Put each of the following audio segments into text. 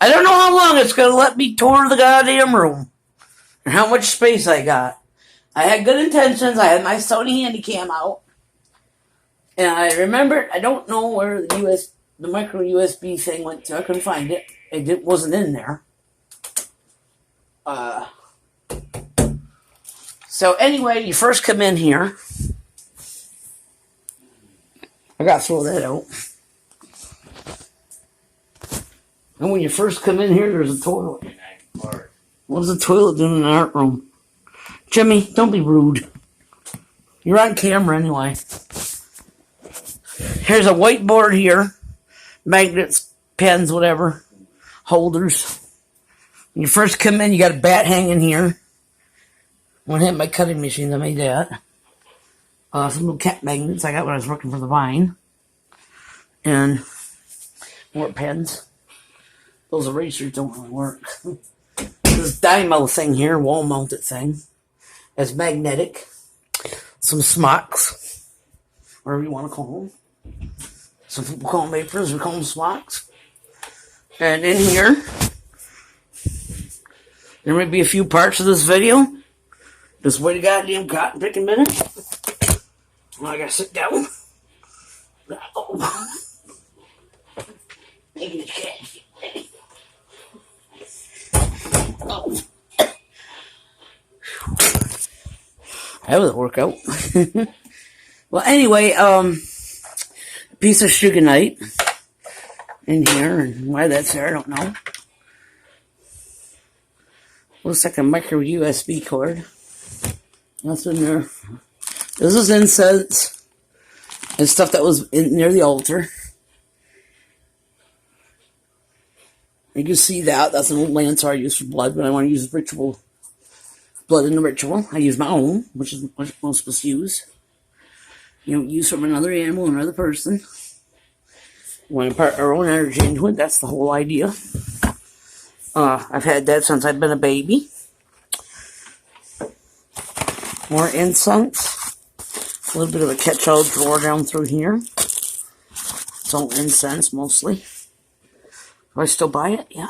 I don't know how long it's going to let me tour the goddamn room. Or how much space I got. I had good intentions. I had my Sony Handycam out. And I remembered, I don't know where the micro USB thing went to. I couldn't find it. It wasn't in there. So anyway, you first come in here. I got to throw that out. And when you first come in here, there's a toilet. What is a toilet doing in an art room? Jimmy, don't be rude. You're on camera anyway. Here's a whiteboard here. Magnets, pens, whatever. Holders. When you first come in, you got a bat hanging here. When I had my cutting machine, I made that. Some little cat magnets I got when I was working for the Vine. And more pens. Those erasers don't really work. This Dymo thing here, wall-mounted thing. It's magnetic. Some smocks. Whatever you want to call them. Some people call them aprons, we call them smocks. And in here, there may be a few parts of this video. Just wait a goddamn cotton picking minute. Well, I gotta sit down. Oh. Making the cat. Oh. That was a workout. Well, anyway, a piece of sugarite in here, and why that's there, I don't know. Looks like a micro USB cord. That's in there. This is incense and stuff that was near the altar. You can see that. That's an old lance I use for blood, but I want to use ritual blood in the ritual. I use my own, which is what most of us use. You don't use from another animal, another person. We want to impart our own energy into it. That's the whole idea. I've had that since I've been a baby. More incense. A little bit of a catch-all drawer down through here. It's all incense, mostly. Do I still buy it? Yeah.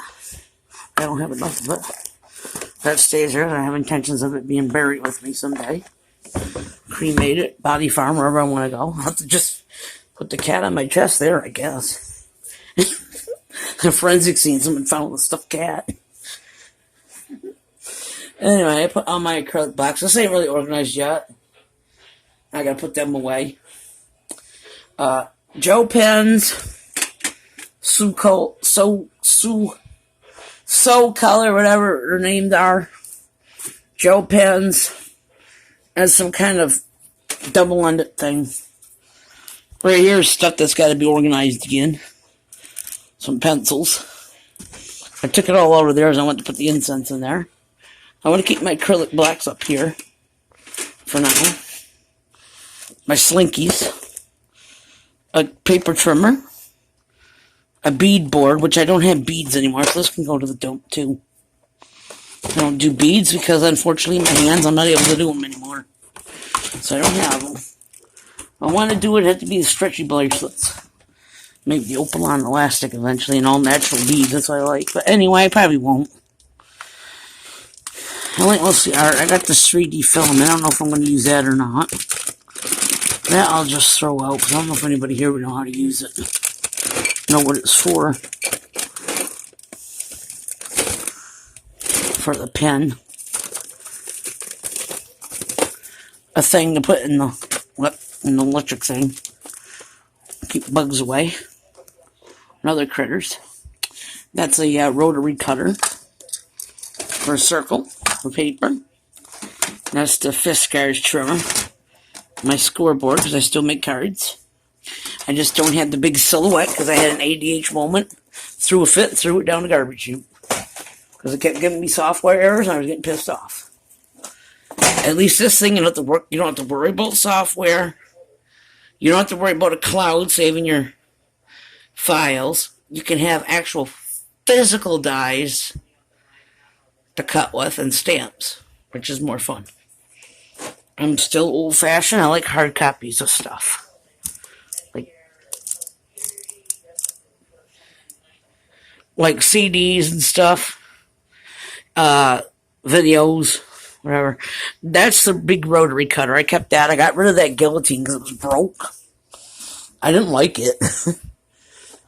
I don't have enough of it. That stays there. I have intentions of it being buried with me someday. Cremate it. Body farm, wherever I want to go. I'll have to just put the cat on my chest there, I guess. The forensic scene, someone found a stuffed cat. Anyway, I put all my acrylic blocks. This ain't really organized yet. I gotta put them away. Joe pens. So color, whatever their names are. Joe pens. And some kind of double-ended thing. Right here is stuff that's got to be organized again. Some pencils. I took it all over there as I went to put the incense in there. I want to keep my acrylic blacks up here for now. My slinkies. A paper trimmer. A bead board, which I don't have beads anymore, so this can go to the dump too. I don't do beads because, unfortunately, my hands, I'm not able to do them anymore. So I don't have them. I want to do it, have to be the stretchy bracelets. Maybe the opal-on elastic eventually, and all natural beads, that's what I like. But anyway, I probably won't. Let's see, I got this 3D filament. I don't know if I'm going to use that or not. That I'll just throw out, because I don't know if anybody here would know how to use it. Know what it's for. For the pen. A thing to put in the electric thing. Keep bugs away. And other critters. That's a rotary cutter. For a circle. For paper. That's the Fiskars trimmer. My scoreboard, because I still make cards. I just don't have the big silhouette, because I had an ADH moment. Threw a fit, threw it down the garbage chute. Because it kept giving me software errors, and I was getting pissed off. At least this thing, you don't have to worry about software. You don't have to worry about a cloud saving your files. You can have actual physical dies to cut with and stamps, which is more fun. I'm still old-fashioned. I like hard copies of stuff. like CDs and stuff, videos, whatever. That's the big rotary cutter. I kept that. I got rid of that guillotine because it was broke. I didn't like it.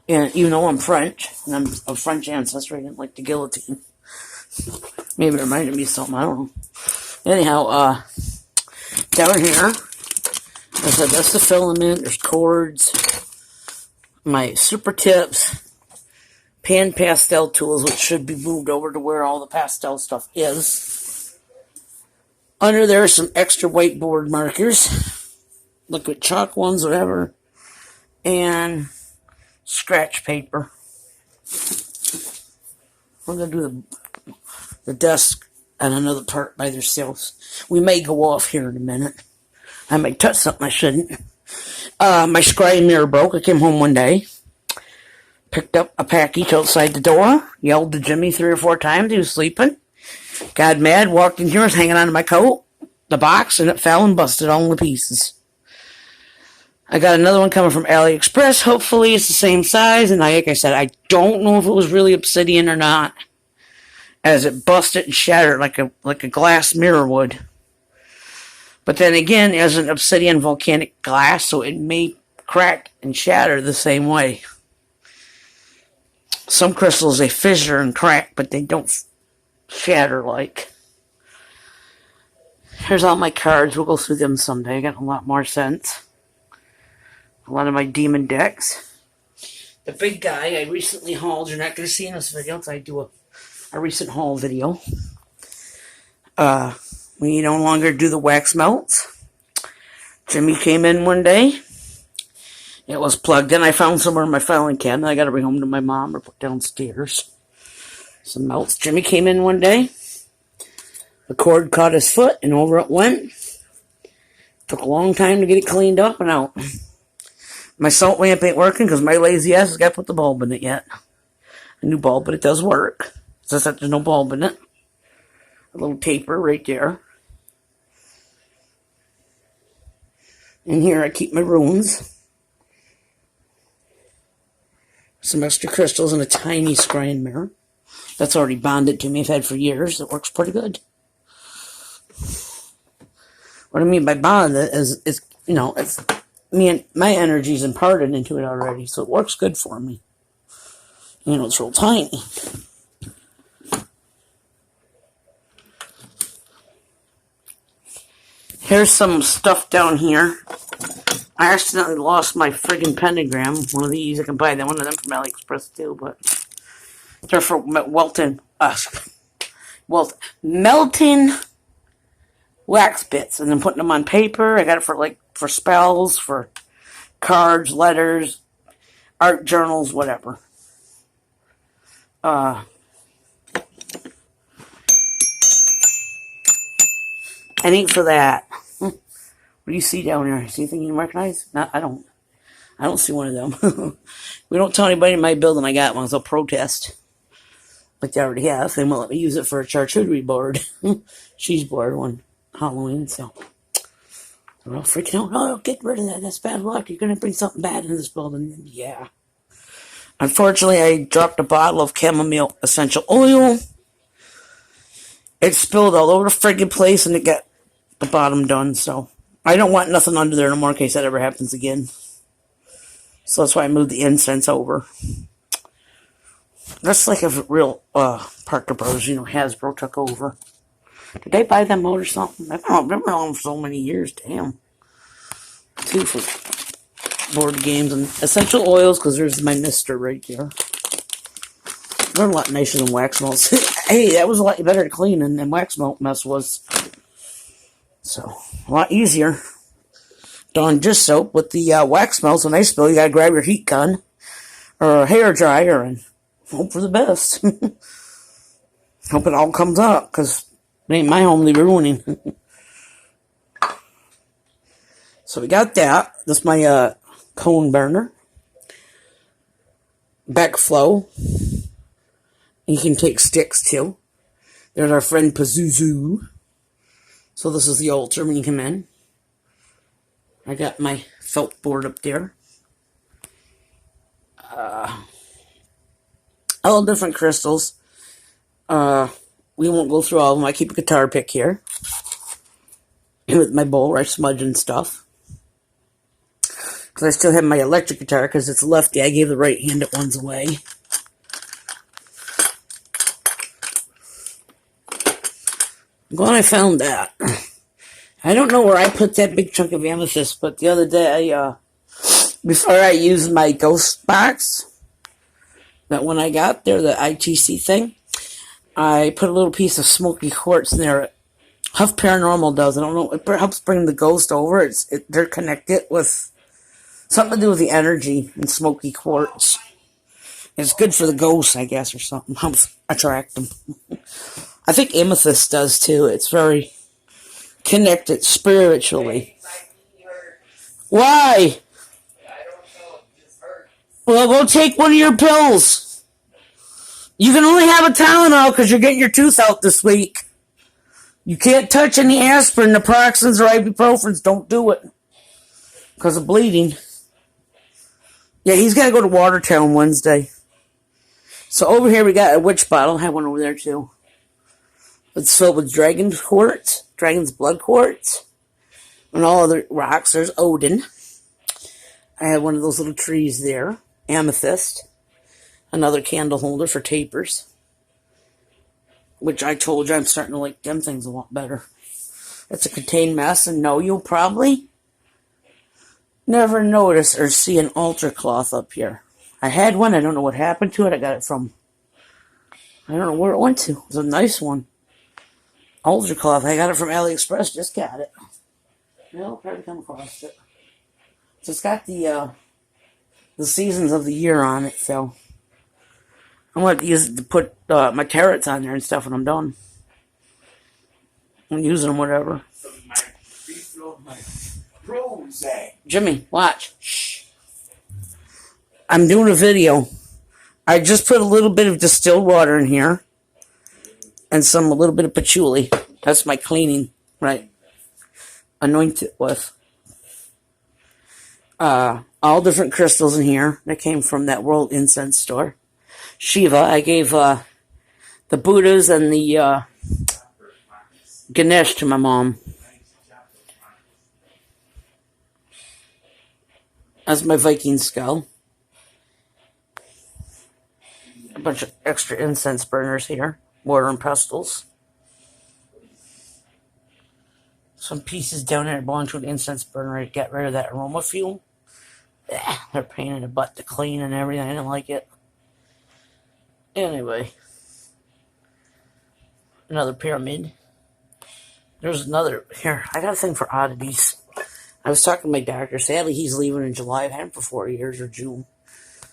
And even though I'm French, and I'm of French ancestry, I didn't like the guillotine. Maybe it reminded me of something, I don't know. Anyhow, down here, I said that's the filament, there's cords, my super tips, pan pastel tools, which should be moved over to where all the pastel stuff is. Under there are some extra whiteboard markers, liquid chalk ones, whatever, and scratch paper. We're going to do the desk and another part by themselves. We may go off here in a minute. I may touch something I shouldn't. My scrying mirror broke. I came home one day, picked up a package outside the door, yelled to Jimmy 3 or 4 times. He was sleeping. Got mad, walked in here, was hanging onto my coat, the box, and it fell and busted all into pieces. I got another one coming from AliExpress. Hopefully it's the same size. And like I said, I don't know if it was really obsidian or not, as it busted and shattered like a glass mirror would. But then again, it has an obsidian volcanic glass, so it may crack and shatter the same way. Some crystals, they fissure and crack, but they don't shatter like. Here's all my cards. We'll go through them someday. I got a lot more sense. A lot of my demon decks. The big guy I recently hauled. You're not going to see in this video until I do a recent haul video. We no longer do the wax melts. Jimmy came in one day. It was plugged in. I found somewhere in my filing cabinet. I got to bring home to my mom or put downstairs. Some melts. Jimmy came in one day. The cord caught his foot and over it went. Took a long time to get it cleaned up and out. My salt lamp ain't working because my lazy ass has got to put the bulb in it yet. A new bulb, but it does work. It's just that there's no bulb in it. A little taper right there. In here I keep my runes. Some extra crystals and a tiny scrying mirror. That's already bonded to me. I've had for years. It works pretty good. What I mean by bond is it's me and my energy's imparted into it already, so it works good for me. It's real tiny. Here's some stuff down here. I accidentally lost my friggin' Pentagram. One of these. I can buy one of them from AliExpress too, but they're for melting wax bits and then putting them on paper. I got it for spells, for cards, letters, art journals, whatever. And ain't for that. What do you see down there? See anything you can recognize? No, I don't see one of them. We don't tell anybody in my building I got one, so I'll protest. But they already have. They won't let me use it for a charcuterie board. She's bored one Halloween, so they're all freaking out. Oh, get rid of that. That's bad luck. You're going to bring something bad in this building. Yeah. Unfortunately, I dropped a bottle of chamomile essential oil. It spilled all over the friggin' place, and it got the bottom done, so I don't want nothing under there no more in case that ever happens again. So that's why I moved the incense over. That's like a real Parker Brothers, Hasbro took over. Did they buy them out or something? I don't remember them for so many years. Damn. 2 for board games and essential oils, because there's my mister right there. They're a lot nicer than wax melts. Hey, that was a lot better to clean than wax melt mess was. So, a lot easier. Dawn dish soap with the wax melts. When they spill, you gotta grab your heat gun or a hair dryer and hope for the best. Hope it all comes up, because it ain't my home they're ruining. So we got that. That's my cone burner. Backflow. You can take sticks too. There's our friend Pazuzu. So this is the altar when you come in. I got my felt board up there. all different crystals. We won't go through all of them. I keep a guitar pick here. And with my bowl where I smudge and stuff. Because I still have my electric guitar because it's lefty. I gave the right-handed ones away. I'm glad I found that. I don't know where I put that big chunk of amethyst, but the other day, before I used my ghost box, that when I got there, the ITC thing, I put a little piece of smoky quartz in there. Huff Paranormal does. I don't know. It helps bring the ghost over. They're connected with something to do with the energy and smoky quartz. It's good for the ghosts, I guess, or something. Helps attract them. I think amethyst does too. It's very connected spiritually. Why? Well, go take one of your pills. You can only have a Tylenol because you're getting your tooth out this week. You can't touch any aspirin, naproxens, or ibuprofens. Don't do it because of bleeding. Yeah, he's got to go to Watertown Wednesday. So over here we got a witch bottle. I have one over there too. It's filled with dragon's quartz, dragon's blood quartz, and all other rocks. There's Odin. I have one of those little trees there. Amethyst. Another candle holder for tapers. Which I told you I'm starting to like them things a lot better. It's a contained mess, and no, you'll probably never notice or see an altar cloth up here. I had one. I don't know what happened to it. I got it from, I don't know where it went to. It was a nice one. Altar cloth. I got it from AliExpress. Just got it. You'll probably come across it. So it's got the seasons of the year on it, so I'm going to use it to put my tarots on there and stuff when I'm done. I'm using them, whatever. Jimmy, watch. Shh. I'm doing a video. I just put a little bit of distilled water in here. And a little bit of patchouli. That's my cleaning, right? Anoint it with. All different crystals in here. That came from that World Incense store. Shiva. I gave the Buddhas and the Ganesh to my mom. That's my Viking skull. A bunch of extra incense burners here. Mortar and pestles. Some pieces down there belong to an incense burner to get rid of that aroma fuel. They're a pain in the butt to clean and everything. I didn't like it. Anyway. Another pyramid. There's another. Here, I got a thing for oddities. I was talking to my doctor. Sadly, he's leaving in July. I've had him for 4 years, or June.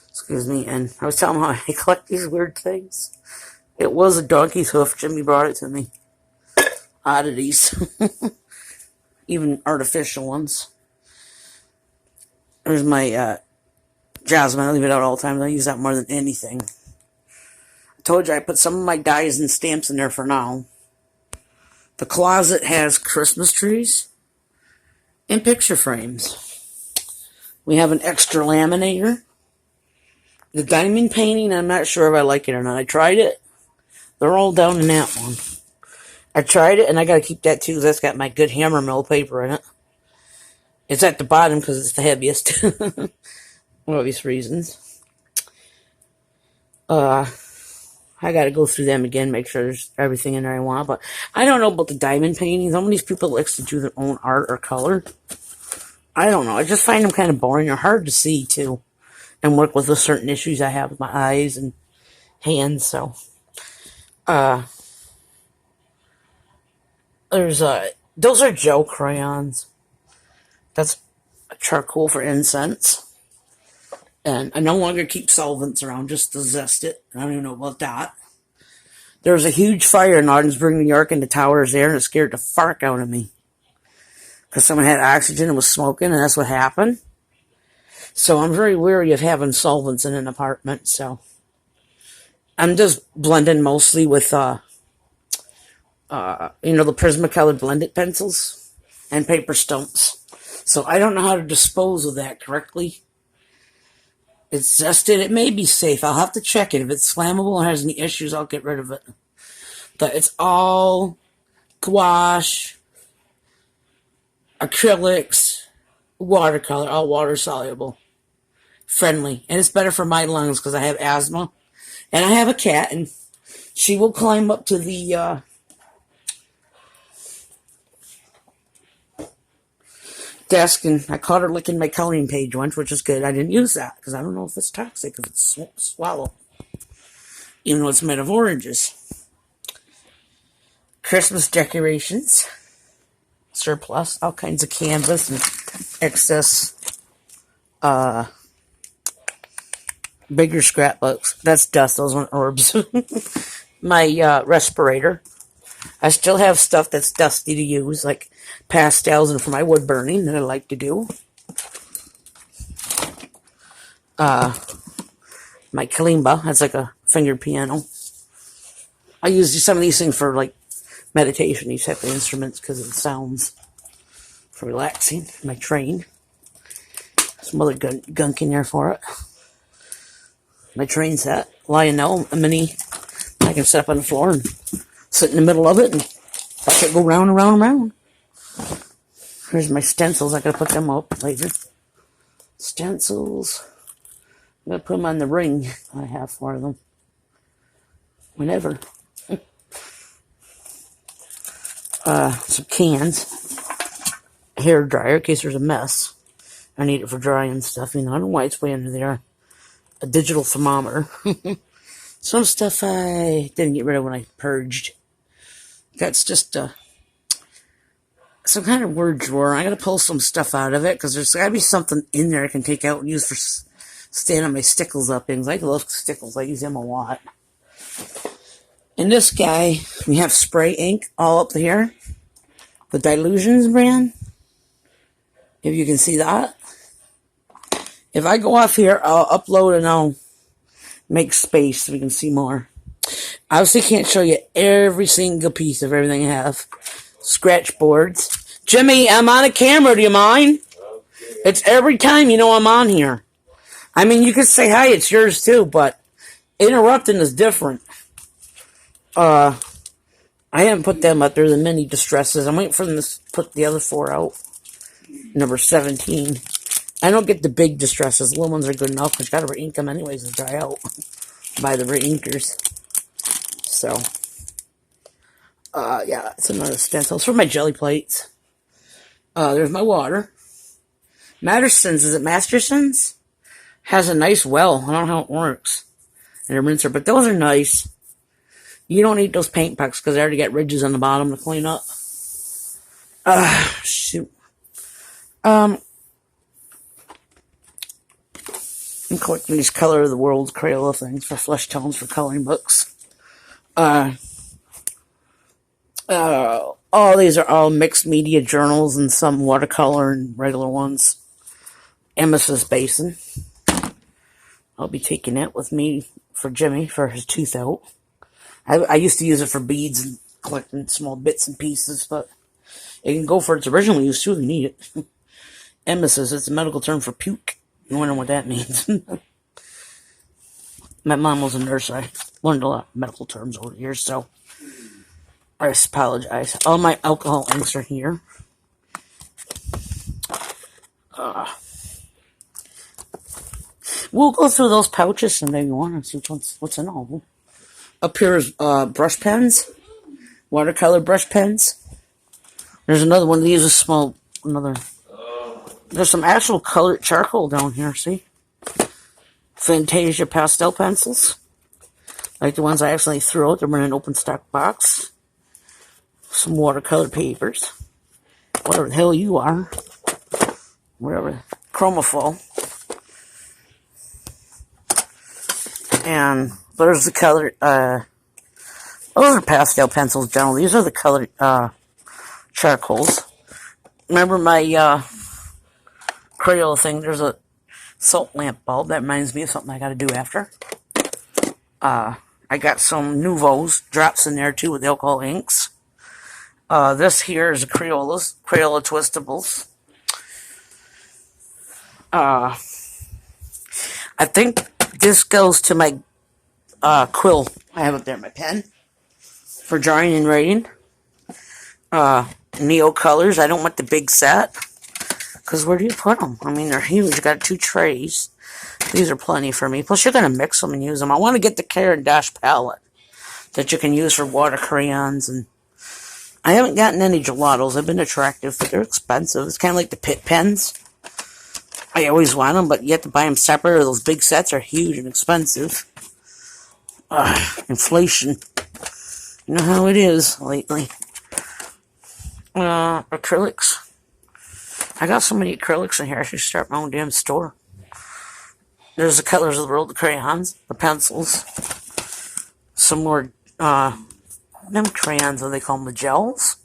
Excuse me. And I was telling him how I collect these weird things. It was a donkey's hoof. Jimmy brought it to me. Oddities. Even artificial ones. There's my jasmine. I leave it out all the time. I use that more than anything. I told you I put some of my dies and stamps in there for now. The closet has Christmas trees and picture frames. We have an extra laminator. The diamond painting, I'm not sure if I like it or not. I tried it. They're all down in that one. I tried it, and I got to keep that too, because that's got my good hammer mill paper in it. It's at the bottom because it's the heaviest. For obvious reasons. I got to go through them again, make sure there's everything in there I want. But I don't know about the diamond paintings. Some of these people like to do their own art or color. I don't know. I just find them kind of boring. They're hard to see, too. And work with the certain issues I have with my eyes and hands, so... There's those are gel crayons. That's charcoal for incense. And I no longer keep solvents around just to zest it. I don't even know about that. There was a huge fire in Ogdensburg, New York, and the towers there, and it scared the fuck out of me. Because someone had oxygen and was smoking, and that's what happened. So I'm very wary of having solvents in an apartment, so... I'm just blending mostly with, the Prismacolor blended pencils and paper stumps. So I don't know how to dispose of that correctly. It's dusted. It may be safe. I'll have to check it. If it's flammable or has any issues, I'll get rid of it. But it's all gouache, acrylics, watercolor, all water soluble, friendly. And it's better for my lungs because I have asthma. And I have a cat, and she will climb up to the desk, and I caught her licking my coloring page once, which is good. I didn't use that because I don't know if it's toxic if it's swallow, even though it's made of oranges. Christmas decorations, surplus, all kinds of canvas and excess, bigger scrapbooks. That's dust. Those aren't orbs. My respirator. I still have stuff that's dusty to use, like pastels and for my wood burning that I like to do. My Kalimba, that's like a fingered piano. I use some of these things for like meditation, these type of instruments, because of the sounds for relaxing. My train. Some other gunk in there for it. My train set. Lionel, a mini. I can set up on the floor and sit in the middle of it and watch it go round and round and round. Here's my stencils. I gotta put them up later. Stencils. I'm gonna put them on the ring I have for them. Whenever. Some cans. Hair dryer in case there's a mess. I need it for drying stuff. You know, I don't know why it's way under there. A digital thermometer. Some stuff I didn't get rid of when I purged. That's just some kind of word drawer. I gotta pull some stuff out of it because there's gotta be something in there I can take out and use for standing my stickles up things. I love stickles. I use them a lot. In this guy, we have spray ink all up here. The Dilutions brand. If you can see that. If I go off here, I'll upload and I'll make space so we can see more. Obviously can't show you every single piece of everything I have. Scratch boards. Jimmy, I'm on a camera, do you mind? It's every time you know I'm on here. I mean, you could say hi, it's yours too, but interrupting is different. I haven't put them up. They're the mini distresses. I'm waiting for them to put the other 4 out. Number 17. I don't get the big distresses. The little ones are good enough because you gotta re-ink them anyways to dry out by the re-inkers. So, yeah, it's another stencil. It's for my jelly plates. There's my water. Matterson's, is it Masterson's? Has a nice well. I don't know how it works. And a rinser, but those are nice. You don't need those paint pucks because they already got ridges on the bottom to clean up. Shoot. I'm collecting these Color of the World Crayola things for flesh tones for coloring books. All these are all mixed media journals and some watercolor and regular ones. Emesis Basin. I'll be taking it with me for Jimmy for his tooth out. I used to use it for beads and collecting small bits and pieces, but it can go for its original use too if you need it. Emesis, it's a medical term for puke. You wonder what that means. My mom was a nurse. I learned a lot of medical terms over the years, so I apologize. All my alcohol inks are here. We'll go through those pouches and then you want to see what's in all of them. Up here is brush pens, watercolor brush pens. There's another one of these, a small, there's some actual colored charcoal down here, see? Fantasia pastel pencils. Like the ones I actually threw out, they're in an open stock box. Some watercolor papers. Whatever the hell you are. Whatever. Chromophol. And there's the colored, those are pastel pencils generally. These are the colored, charcoals. Remember my, Crayola thing? There's a salt lamp bulb. That reminds me of something I gotta do after. I got some Nouveaux drops in there too with alcohol inks. This here is a Crayola Twistables. I think this goes to my quill. I have up there my pen for drawing and writing. Neo colors. I don't want the big set. Because where do you put them? I mean, they're huge. You got 2 trays. These are plenty for me. Plus, you're going to mix them and use them. I want to get the Care and Dash palette that you can use for water crayons. And I haven't gotten any gelatos. They've been attractive, but they're expensive. It's kind of like the Pit pens. I always want them, but you have to buy them separate, or those big sets are huge and expensive. Inflation. You know how it is lately. Acrylics. I got so many acrylics in here, I should start my own damn store. There's the Colors of the World, the crayons, the pencils. Some more, them crayons, what do they call them, the gels?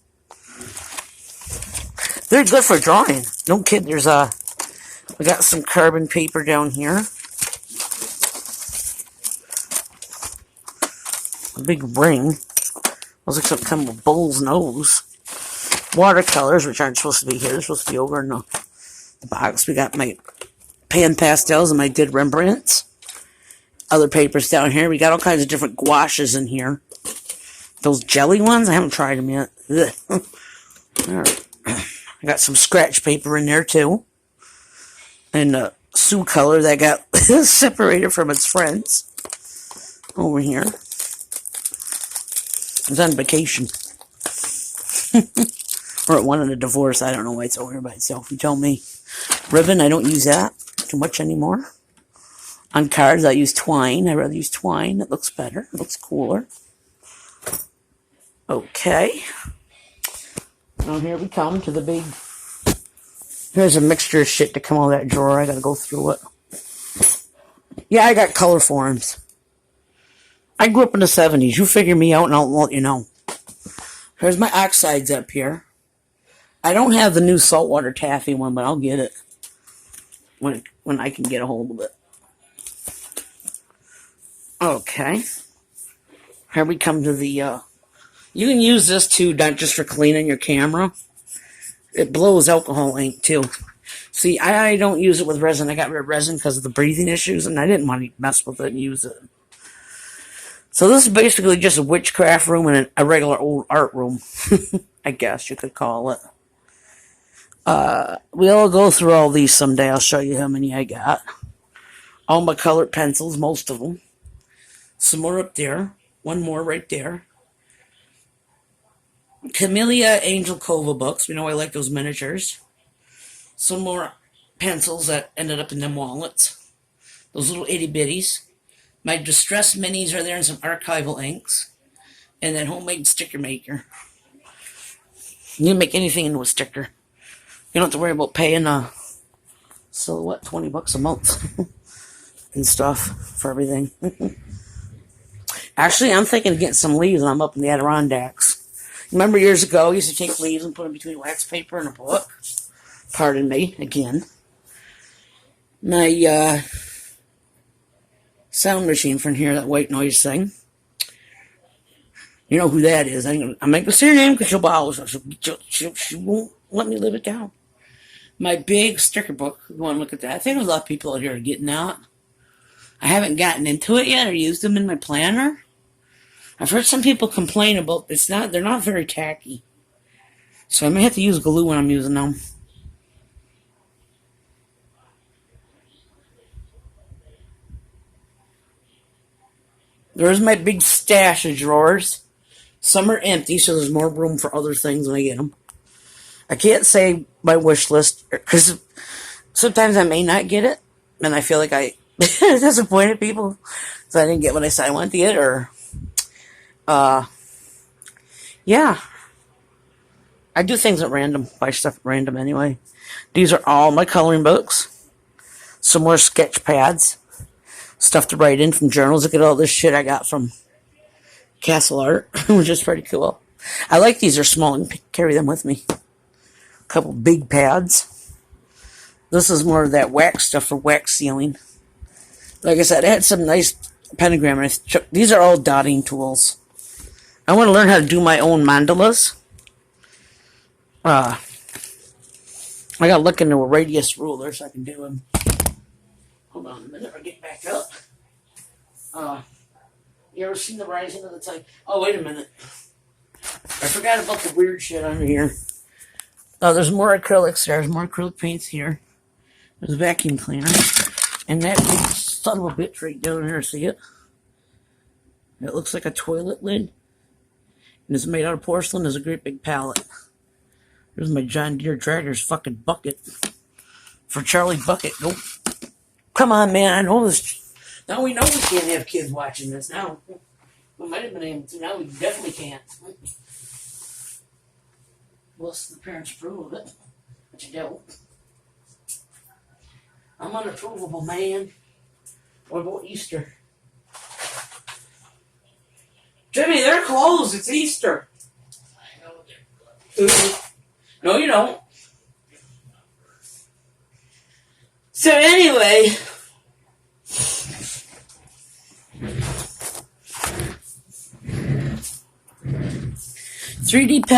They're good for drawing. Don't kid, we got some carbon paper down here. A big ring. Looks like some kind of a bull's nose. Watercolors, which aren't supposed to be here. They're supposed to be over in the box. We got my pan pastels and my good Rembrandts. Other papers down here. We got all kinds of different gouaches in here. Those jelly ones, I haven't tried them yet. I got some scratch paper in there too. And a Sioux color that got separated from its friends. Over here. I was on vacation. Or it wanted a divorce. I don't know why it's over here by itself. You tell me. Ribbon, I don't use that too much anymore. On cards, I use twine. I rather use twine. It looks better. It looks cooler. Okay. Now here we come to the big... Here's a mixture of shit to come out of that drawer. I gotta go through it. Yeah, I got color forms. I grew up in the 70s. You figure me out and I'll let you know. Here's my oxides up here. I don't have the new saltwater taffy one, but I'll get it when I can get a hold of it. Okay. Here we come to the, you can use this too, not just for cleaning your camera. It blows alcohol ink too. See, I don't use it with resin. I got rid of resin because of the breathing issues, and I didn't want to mess with it and use it. So this is basically just a witchcraft room and a regular old art room. I guess you could call it. We'll go through all these someday. I'll show you how many I got. All my colored pencils, most of them. Some more up there. One more right there. Camellia Angel Cova books. You know I like those miniatures. Some more pencils that ended up in them wallets. Those little itty bitties. My distressed minis are there and some archival inks. And that homemade sticker maker. You can make anything into a sticker. You don't have to worry about paying so what, $20 a month and stuff for everything. Actually, I'm thinking of getting some leaves when I'm up in the Adirondacks. Remember years ago, I used to take leaves and put them between wax paper and a book. Pardon me, again. My sound machine from here, that white noise thing. You know who that is. I'm not going to say her name because she'll bother us. She won't let me live it down. My big sticker book. You want to look at that? I think a lot of people out here are getting out. I haven't gotten into it yet or used them in my planner. I've heard some people complain about they're not very tacky. So I may have to use glue when I'm using them. There's my big stash of drawers. Some are empty, so there's more room for other things when I get them. I can't say my wish list, because sometimes I may not get it, and I feel like I disappointed people, so I didn't get what I said I wanted to get, or, yeah. I do things at random, buy stuff at random anyway. These are all my coloring books. Some more sketch pads. Stuff to write in from journals. Look at all this shit I got from Castle Art, which is pretty cool. I like these. They're small and carry them with me. A couple big pads. This is more of that wax stuff for wax sealing. Like I said, I had some nice Pentagram. These are all dotting tools. I want to learn how to do my own mandalas. I gotta look into a radius ruler so I can do them. Hold on a minute, I'll get back up. You ever seen the Rising of the Tide? Oh, wait a minute. I forgot about the weird shit under here. Oh, there's more acrylics. There's more acrylic paints here. There's a vacuum cleaner. And that big son of a bitch right down there, see it? It looks like a toilet lid. And it's made out of porcelain. There's a great big pallet. There's my John Deere tractor's fucking bucket. For Charlie Bucket. Nope. Come on, man. I know this. Now we know we can't have kids watching this. Now we might have been able to. Now we definitely can't. Unless the parents approve of it. But you don't. I'm unapprovable, man. What about Easter? Jimmy, they're closed. It's Easter. I know they're closed. No, you don't. So anyway, 3D pen.